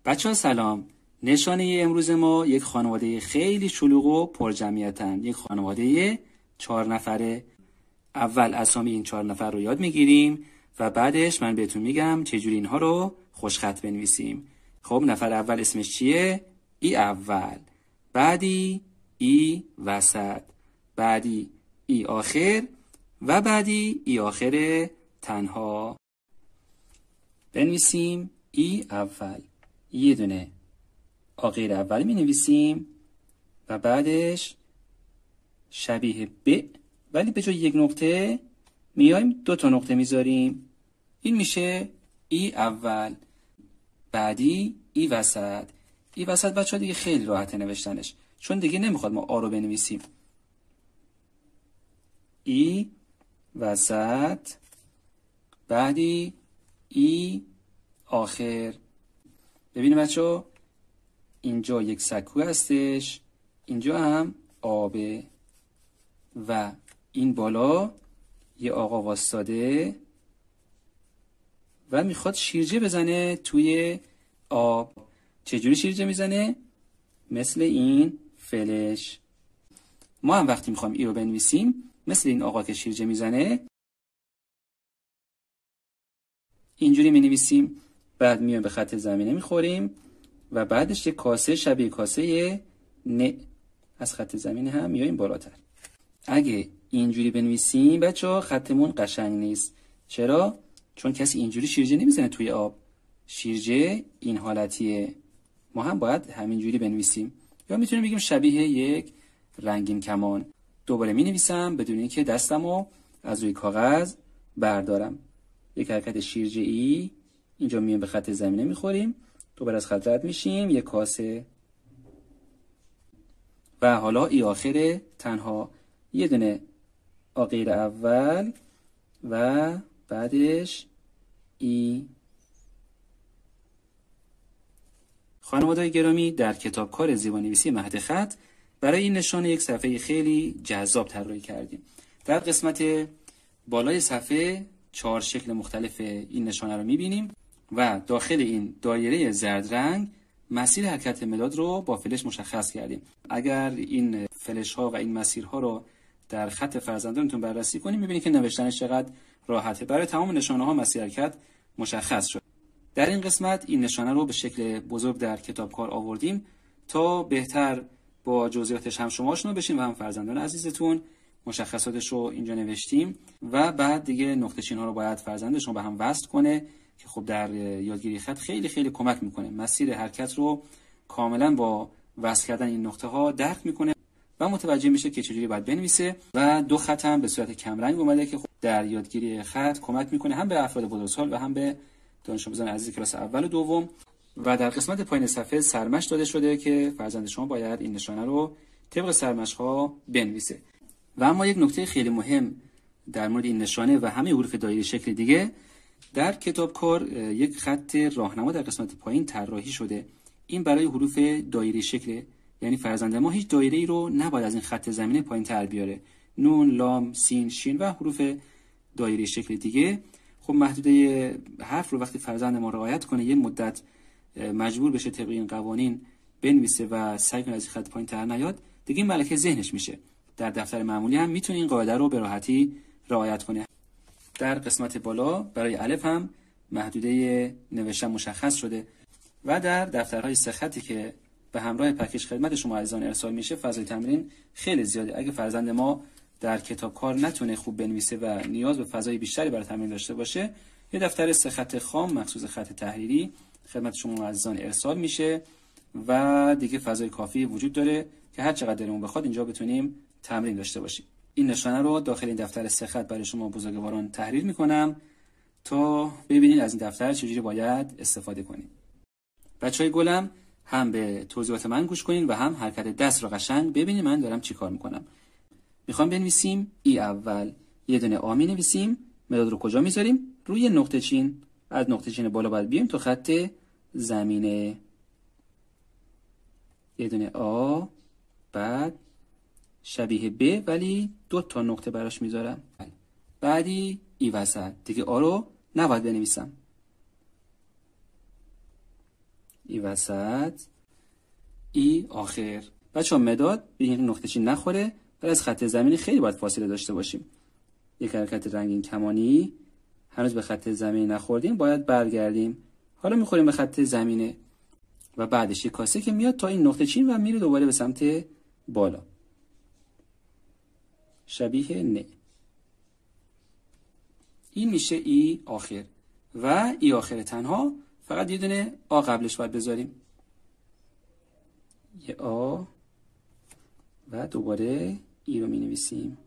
بچه‌ها سلام. نشانه امروز ما یک خانواده خیلی شلوغ و پرجمعیتن. یک خانواده 4 نفره. اول اسامی این 4 نفر رو یاد میگیریم و بعدش من بهتون میگم چجوری اینها رو خوشخط بنویسیم. خب نفر اول اسمش چیه؟ ای اول، بعدی ای وسط، بعدی ای آخر و بعدی ای آخر تنها. بنویسیم ای اول. یه دونه آخر اول می نویسیم و بعدش شبیه ب، ولی به جای یک نقطه میایم 2 تا نقطه میذاریم. این میشه ای اول. بعدی ای وسط. ای وسط بچه ها دیگه خیلی راحته نوشتنش، چون دیگه نمیخواد ما آ رو بنویسیم. ای وسط، بعدی ای آخر. ببینیم بچه ها، اینجا یک سکو هستش، اینجا هم آبه و این بالا یه آقا واسطاده و میخواد شیرجه بزنه توی آب. چجوری شیرجه میزنه؟ مثل این فلش. ما هم وقتی میخوایم ای رو بنویسیم مثل این آقا که شیرجه میزنه اینجوری مینویسیم. بعد میایم به خط زمینه میخوریم و بعدش یک کاسه شبیه کاسه ن از خط زمینه هم میایم بالاتر. اگه اینجوری بنویسیم بچه‌ها خطمون قشنگ نیست. چرا؟ چون کسی اینجوری شیرجه نمیزنه توی آب. شیرجه این حالتیه. ما هم باید همینجوری بنویسیم. یا میتونیم بگیم شبیه یک رنگین کمان. دوباره مینویسم بدون اینکه دستمو از روی کاغذ بردارم. یک حرکت شیرجه ای، اینجا میایم به خط زمینه میخوریم، دوباره از خط رد میشیم، یک کاسه و حالا ای آخر تنها. یه دونه آخر اول و بعدش ای. خانواده‌های گرامی، در کتابکار زیبانویسی مهد خط برای این نشانه یک صفحه خیلی جذاب طراحی کردیم. در قسمت بالای صفحه 4 شکل مختلف این نشانه رو می‌بینیم و داخل این دایره زرد رنگ مسیر حرکت مداد رو با فلش مشخص کردیم. اگر این فلش ها و این مسیرها رو در خط فرزندانتون بررسی کنیم می‌بینید که نوشتنش چقدر راحته. برای تمام نشانه ها مسیر حرکت مشخص شد. در این قسمت این نشانه رو به شکل بزرگ در کتابکار آوردیم تا بهتر با جزئیاتش هم شما آشنا بشین و هم فرزندان عزیزتون. مشخصاتش رو اینجا نوشتیم و بعد دیگه نقطه چین ها رو باید فرزندشون به هم وصل کنه که خب در یادگیری خط خیلی خیلی کمک میکنه. مسیر حرکت رو کاملا با وصل کردن این نقطه ها درک میکنه و متوجه میشه که چجوری باید بنویسه. و 2 خط هم به صورت کمرنگ اومده که خب در یادگیری خط کمک میکنه هم به افراد بزرگسال و هم به دانش آموزان عزیز کلاس اول و دوم. و در قسمت پایین صفحه سرمشق داده شده که فرزند شما باید این نشانه رو طبق سرمشق ها بنویسه. و اما یک نکته خیلی مهم در مورد این نشانه و همه حروف دایره شکل دیگه، در کتابکار یک خط راهنما در قسمت پایین طراحی شده. این برای حروف دایره شکل، یعنی فرزند ما هیچ دایره‌ای رو نباید از این خط زمینه پایین تر بیاره. نون، لام، سین، شین و حروف دایره شکل دیگه. خب محدوده حرف رو وقتی فرزند ما رعایت کنه یه مدت مجبور بشه طبق این قوانین بنویسه و سعی کنه از این خط پایین تر نیاد، دیگه این ملکه ذهنش میشه. در دفتر معمولی هم میتونه این قاعده رو به راحتی رعایت کنه. در قسمت بالا برای الف هم محدوده نوشتن مشخص شده و در دفترهای 3 خطی که به همراه پکیج خدمت شما عزیزان ارسال میشه فضای تمرین خیلی زیاده. اگه فرزند ما در کتابکار نتونه خوب بنویسه و نیاز به فضای بیشتری برای تمرین داشته باشه، یه دفتر 3 خط خام مخصوص خط تحریری خدمت شما عزیزان ارسال میشه و دیگه فضای کافی وجود داره که هر چقدر دلمون بخواد اینجا بتونیم تمرین داشته باشیم. این نشانه رو داخل این دفتر 3 خط برای شما بزرگواران تحریر میکنم تا ببینید از این دفتر چجوری باید استفاده کنید. بچهای گلم، هم به توضیحات من گوش کنین و هم حرکت دست رو قشنگ ببینید من دارم چی کار میکنم. میخوام بنویسیم ای اول. یه دونه آ مینویسیم. مداد رو کجا میذاریم؟ روی نقطه چین. از نقطه چین بالا باید بیایم تو خط زمینه. یه دونه آ، بعد شبیه ب ولی 2 تا نقطه براش میذارم. بعدی ای وسط. دیگه آ رو نباید بنویسم. ای وسط، ای آخر. بچه ها مداد به این نقطه چین نخوره ولی از خط زمینی خیلی باید فاصله داشته باشیم. یک حرکت رنگین کمانی، هنوز به خط زمینی نخوردیم، باید برگردیم. حالا میخوریم به خط زمینه و بعدش یک کاسه که میاد تا این نقطه چین و میره دوباره به سمت بالا، شبیه نه. این میشه ای آخر و ای آخر تنها، فقط یه دونه آ قبلش باید بذاریم، یه آ و دوباره ای رو می نویسیم.